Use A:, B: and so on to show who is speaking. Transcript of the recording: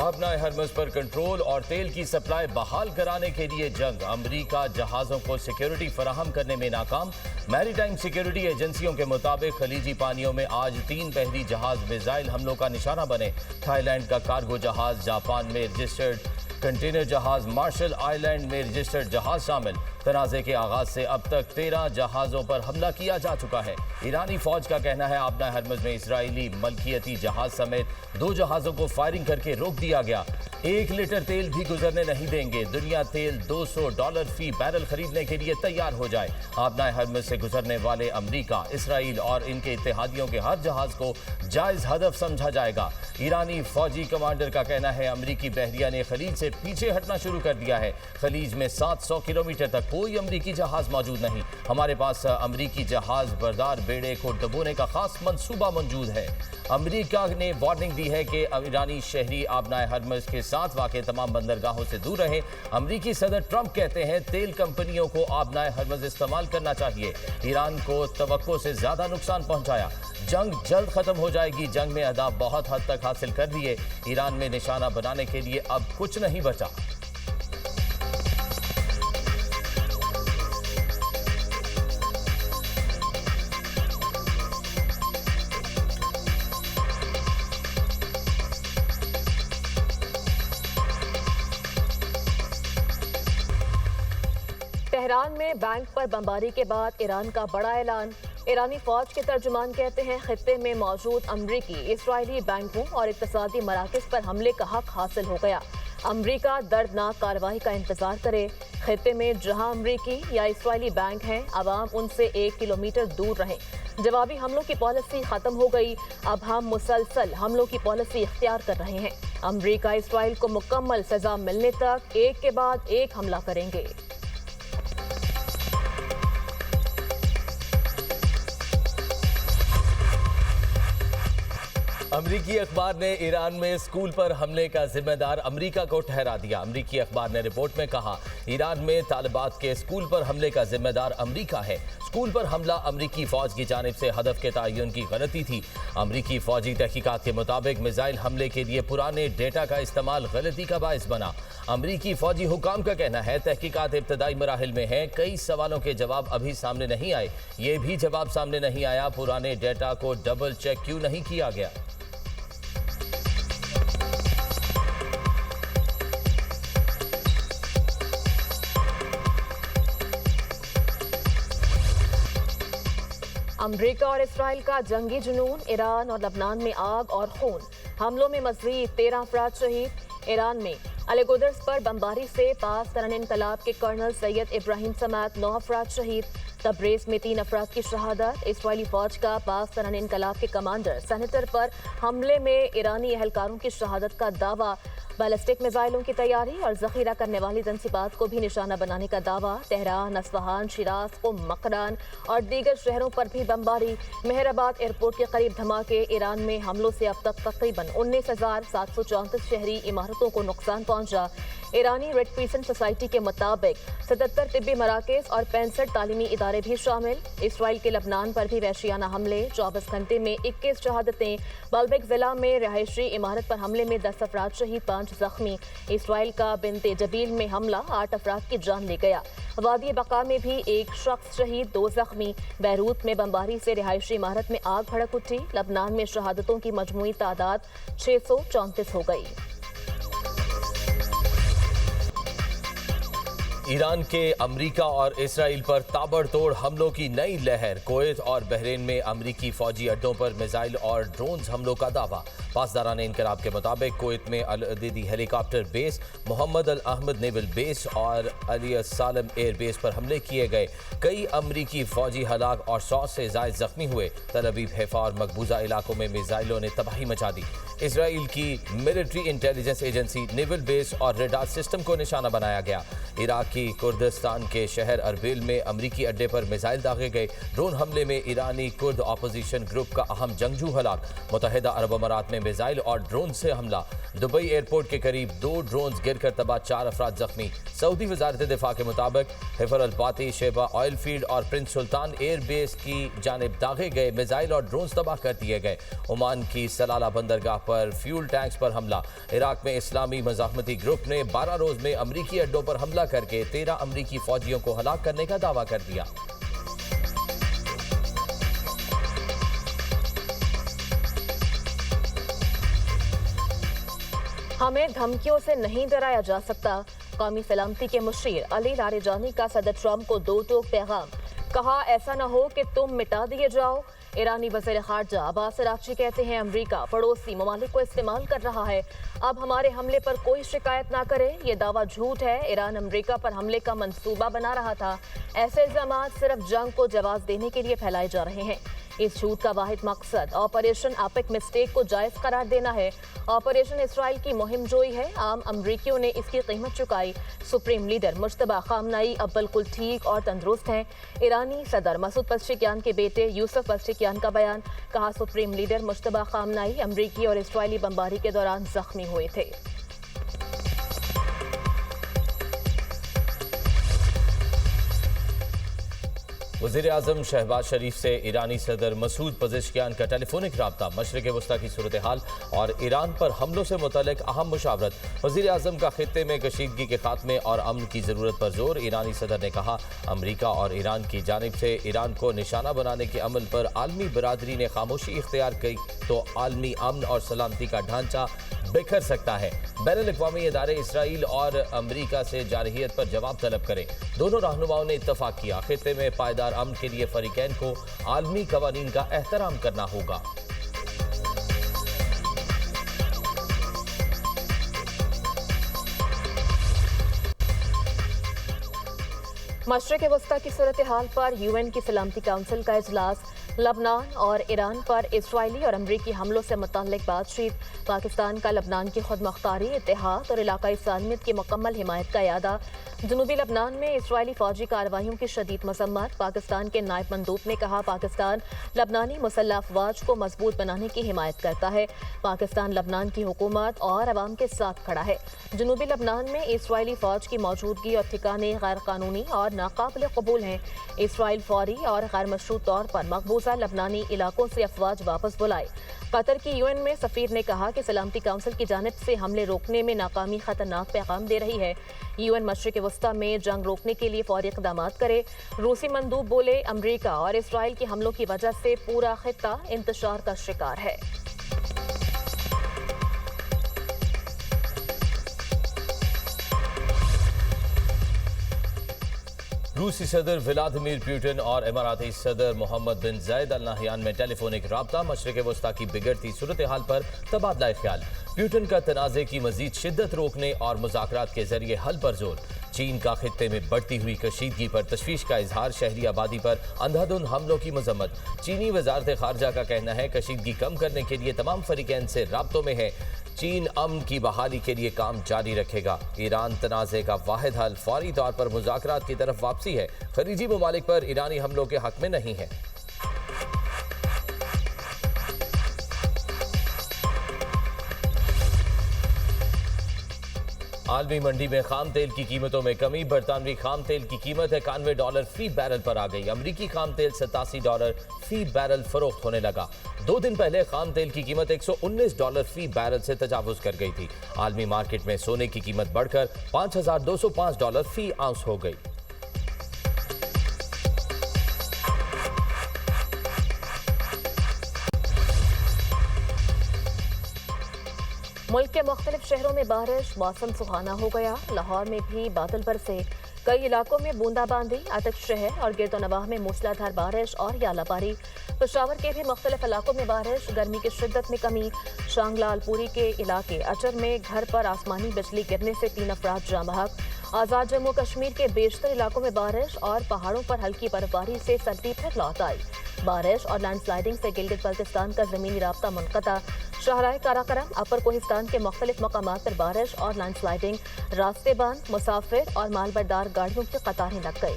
A: अपना हरमुज़ पर कंट्रोल और तेल की सप्लाई बहाल कराने के लिए जंग। अमरीका जहाज़ों को सिक्योरिटी फराहम करने में नाकाम। मैरीटाइम सिक्योरिटी एजेंसियों के मुताबिक खलीजी पानियों में आज 3 बहरी जहाज मिसाइल हमलों का निशाना बने। थाईलैंड का कार्गो जहाज, जापान में रजिस्टर्ड कंटेनर जहाज, मार्शल आइलैंड में रजिस्टर्ड जहाज शामिल। तनाज़े के आगाज से अब तक 13 जहाज़ों पर हमला किया जा चुका है। ईरानी फौज का कहना है आबना हरमुज़ में इसराइली मलकियती जहाज समेत 2 जहाज़ों को फायरिंग करके रोक दिया गया। 1 लीटर तेल भी गुजरने नहीं देंगे। दुनिया तेल $200 फी बैरल खरीदने के लिए तैयार हो जाए। आबना हरमुज़ से गुजरने वाले अमरीका, इसराइल और इनके इत्तेहादियों के हर जहाज को जायज़ हदफ समझा जाएगा। ईरानी फौजी कमांडर का कहना है अमरीकी बहरिया ने खलीज से पीछे हटना शुरू कर दिया है। खलीज में 700 किलोमीटर तक कोई अमरीकी जहाज मौजूद नहीं। हमारे पास अमरीकी जहाज बरदार बेड़े को डुबोने का खास मंसूबा मौजूद है। अमरीका ने वार्निंग दी है कि ईरानी शहरी आबना हरमुज़ के साथ वाक़े तमाम बंदरगाहों से दूर रहे। अमरीकी सदर ट्रंप कहते हैं तेल कंपनियों को आबना हरमुज़ इस्तेमाल करना चाहिए। ईरान को तवक्को से ज्यादा नुकसान पहुंचाया। जंग जल्द खत्म हो जाएगी। जंग में अहदाफ बहुत हद तक हासिल कर लिए। ईरान में निशाना बनाने के लिए अब कुछ नहीं बचा।
B: तेहरान में बैंक पर बमबारी के बाद ईरान का बड़ा ऐलान। ईरानी फौज के तर्जुमान कहते हैं खित्ते में मौजूद अमरीकी, इसराइली बैंकों और इक्तसादी मराकज़ पर हमले का हक हासिल हो गया। अमरीका दर्दनाक कार्रवाई का इंतजार करे। खित्ते में जहां अमरीकी या इसराइली बैंक हैं, अवाम उनसे 1 किलोमीटर दूर रहें। जवाबी हमलों की पॉलिसी खत्म हो गई। अब हम मुसलसल हमलों की पॉलिसी इख्तियार कर रहे हैं। अमरीका इसराइल को मुकम्मल सजा मिलने तक एक के बाद एक हमला करेंगे।
A: अमरीकी अखबार ने ईरान में स्कूल पर हमले का जिम्मेदार अमरीका को ठहरा दिया। अमरीकी अखबार ने रिपोर्ट में कहा ईरान में तालिबात के स्कूल पर हमले का जिम्मेदार अमरीका है। स्कूल पर हमला अमरीकी फौज की जानिब से हदफ के तयन की गलती थी। अमरीकी फौजी तहकीकात के मुताबिक मिसाइल हमले के लिए पुराने डेटा का इस्तेमाल गलती का बायस बना। अमरीकी फौजी हुकाम का कहना है तहकीकात इब्तदाई मराहिल में है। कई सवालों के जवाब अभी सामने नहीं आए। ये भी जवाब सामने नहीं आया पुराने डेटा को डबल चेक क्यों नहीं किया गया।
B: अमरीका और इसराइल का जंगी जुनून। ईरान और लबनान में आग और खून। हमलों में मज़ीद 13 अफराद शहीद। ईरान में अलगुदर्स पर बमबारी से पास तरन इनकलाब के कर्नल सैयद इब्राहिम समेत 9 अफराद शहीद। तब्रेज़ में 3 अफराद की शहादत। इसराइली फौज का पास तरन इनकलाब के कमांडर सेनेटर पर हमले में ईरानी एहलकारों की शहादत का दावा। बैलिस्टिक मिसाइलों की तैयारी और जखीरा करने वाली तंसीबात को भी निशाना बनाने का दावा। तेहरान, असफहान, शिराज, मकरान और दीगर शहरों पर भी बमबारी। मेहराबाद एयरपोर्ट के करीब धमाके। ईरान में हमलों से अब तक तकरीबन 19,734 शहरी इमारतों को नुकसान पहुंचा। ईरानी रेड क्रिसेंट सोसाइटी के मुताबिक 77 तिब्बी मराकज़ और 65 तालीमी इदारे भी शामिल। इसराइल के लबनान पर भी वहशियाना हमले। 24 घंटे में 21 शहादतें। बाल्बेक जिला में रहायशी इमारत पर हमले में 10 अफराद शहीद, 5 जख्मी। इसराइल का बिनते जबील में हमला 8 अफराद की जान ले गया। वादी बका में भी 1 शख्स शहीद, 2 जख्मी। बैरूत में बमबारी से रिहायशी इमारत में आग भड़क उठी। लबनान में शहादतों की मजमूई तादाद 634 हो गई।
A: ईरान के अमरीका और इसराइल पर ताबड़तोड़ हमलों की नई लहर। कुवैत और बहरीन में अमरीकी फौजी अड्डों पर मिसाइल और ड्रोन्स हमलों का दावा। पासदारान इनकलाब के मुताबिक कुवैत में अल अदीदी हेलीकॉप्टर बेस, मोहम्मद अल अहमद नेवल बेस और अली सालम एयर बेस पर हमले किए गए। कई अमरीकी फौजी हलाक और 100 से ज़ायद जख्मी हुए। तल अवीव, हैफा और मकबूजा इलाकों में मिसाइलों ने तबाही मचा दी। इसराइल की military intelligence agency naval base और रेडार सिस्टम को निशाना बनाया गया। इराक की इराकी कुर्दिस्तान के शहर अरबिल में अमरीकी अड्डे पर मिसाइल दागे गए। ड्रोन हमले में ईरानी कुर्द अपोजिशन ग्रुप का अहम जंगजू हलाक। मुत्तहिदा अरब अमारात में मिसाइल और ड्रोन से हमला। दुबई एयरपोर्ट के करीब 2 ड्रोन्स गिरकर तबाह, 4 अफराद जख्मी। सऊदी वजारत दिफा के मुताबिक हिफर अल-पाती, शेबा ऑयल फील्ड और प्रिंस सुल्तान एयर बेस की जानिब दागे गए मिसाइल और ड्रोन तबाह कर दिए गए। ओमान की सलाला बंदरगाह पर फ्यूल टैंक्स पर हमला। इराक में इस्लामी मज़ाहमती ग्रुप ने 12 रोज में अमरीकी अड्डों पर हमला करके 13 अमरीकी फौजियों को हलाक करने का दावा कर दिया।
B: हमें धमकियों से नहीं डराया जा सकता। कौमी सलामती के मुशीर अली लारिजानी का सदर ट्रंप को 2 टोक पैगाम। कहा, ऐसा न हो कि तुम मिटा दिए जाओ। ईरानी वज़ीर ख़ारजा अब्बास अराग़ची कहते हैं, अमरीका पड़ोसी ममालिक को इस्तेमाल कर रहा है। अब हमारे हमले पर कोई शिकायत ना करे, ये दावा झूठ है। ईरान अमरीका पर हमले का मंसूबा बना रहा था। ऐसे इल्ज़ाम सिर्फ जंग को जवाब देने के लिए फैलाए जा रहे हैं। इस झूठ का वाहिद मकसद ऑपरेशन एपिक मिस्टेक को जायज़ करार देना है। ऑपरेशन इसराइल की मुहिम जोई है। आम अमरीकियों ने इसकी कीमत चुकाई। सुप्रीम लीडर मुश्तबा खामनाई अब बिल्कुल ठीक और तंदुरुस्त हैं। ईरानी सदर मसूद पज़ेश्कियान के बेटे यूसुफ पज़ेश्कियान का बयान। कहा, सुप्रीम लीडर मुश्तबा खामनाई अमरीकी और इसराइली बमबारी के दौरान जख्मी हुए थे।
A: वज़ीर-ए-आज़म शहबाज शरीफ से ईरानी सदर मसूद पज़ेश्कियान का टेलीफोनिक राब्ता। मशरिक़ वस्ता की सूरत हाल और ईरान पर हमलों से मुतल्लिक़ अहम मुशावरत। वज़ीर-ए-आज़म का खित्ते में कशीदगी के खात्मे और अमन की ज़रूरत पर जोर। ईरानी सदर ने कहा, अमरीका और ईरान की जानिब से ईरान को निशाना बनाने के अमल पर आलमी बरादरी ने खामोशी इख्तियार की तो आलमी अमन और सलामती का ढांचा बिखर सकता है। बैनुल-अक़वामी इदारे इसराइल और अमरीका से जारहियत पर जवाब तलब करें। दोनों रहनुमाओं ने इत्तफाक किया, खित्ते में पायदार अमन के लिए फरीकैन को आलमी कवानीन का एहतराम करना होगा।
B: मशरिक़ वस्ता की सूरत हाल पर UN की सलामती काउंसिल का इजलास। लबनान और ईरान पर इसराइली और अमरीकी हमलों से मुतल्लिक़ बातचीत। पाकिस्तान का लबनान की खुद मुख्तारी, इत्तेहाद और इलाकाई सालमियत की मुकम्मल हिमायत का इरादा। जनूबी लबनान में इसराइली फौजी कार्रवाइयों की शदीद मज़म्मत। पाकिस्तान के नायब मंदूब ने कहा, पाकिस्तान लबनानी मुसल्लह अफ़वाज को मजबूत बनाने की हिमायत करता है। पाकिस्तान लबनान की हुकूमत और अवाम के साथ खड़ा है। जनूबी लबनान में इसराइली फौज की मौजूदगी और ठिकाने गैर कानूनी और नाकाबिल कबूल हैं। इसराइल फौरी और गैर मशरूत तौर पर मकबूजा लबनानी इलाकों से अफवाज वापस बुलाए। कतर की UN में सफीर ने कहा कि सलामती काउंसिल की जानिब से हमले रोकने में नाकामी खतरनाक पैगाम दे रही है। UN मशरिक़ वस्ता में जंग रोकने के लिए फौरी इक़दामात करे। रूसी मंदूब बोले, अमरीका और इसराइल के हमलों की वजह से पूरा खित्ता इंतशार का शिकार है।
A: रूसी सदर व्लादिमीर पुतिन और इमाराती सदर मोहम्मद बिन जायद अल नहयान में टेलीफोनिक राब्ता। मशरिक़ वस्ता की बिगड़ती सूरत हाल पर तबादला ख्याल। पुतिन का तनाज़े की मजीद शिद्दत रोकने और मुज़ाकरात के जरिए हल पर जोर। चीन का खित्ते में बढ़ती हुई कशीदगी पर तशवीश का इजहार। शहरी आबादी पर अंधाधुंध हमलों की मजम्मत। चीनी वजारत खारजा का कहना है, कशीदगी कम करने के लिए तमाम फरीकैन से राब्तों में है। चीन अमन की बहाली के लिए काम जारी रखेगा। ईरान तनाज़े का वाहिद हल फौरी तौर पर मुज़ाकरात की तरफ वापसी है। खलीजी ममालिक पर ईरानी हमलों के हक में नहीं है। आलमी मंडी में खाम तेल की कीमतों में कमी। बरतानवी खाम तेल की कीमत $91 फी बैरल पर आ गई। अमरीकी खाम तेल $87 फी बैरल फरोख्त होने लगा। 2 दिन पहले खाम तेल की कीमत $119 फी बैरल से तजावुज कर गई थी। आलमी मार्केट में सोने की कीमत बढ़कर $5205 फी आउंस हो गई।
B: मुल्क के मुख्तलिफ शहरों में बारिश, मौसम सुहाना हो गया। लाहौर में भी बादल बरसे। कई इलाकों में बूंदाबांदी। अटक शहर और गिरदोनवाह में मूसलाधार बारिश और यालाबारी। पेशावर के भी मुख्तलिफ इलाकों में बारिश, गर्मी की शिद्दत में कमी। शांगलालपुरी के इलाके अचर में घर पर आसमानी बिजली गिरने से 3 अफराद जाँ बहक। आज़ाद जम्मू कश्मीर के बेशतर इलाकों में बारिश और पहाड़ों पर हल्की बर्फबारी से सर्दी फिर लौट आई। बारिश और लैंडस्लाइडिंग से गिलगित बल्तिस्तान का ज़मीनी राब्ता मुनक़ता। शाहराह काराकरम अपर कोहिस्तान के मुख्तलिफ मकामात पर बारिश और लैंडस्लाइडिंग, रास्ते बंद, मुसाफिर और मालबरदार गाड़ियों की कतारें लग गई।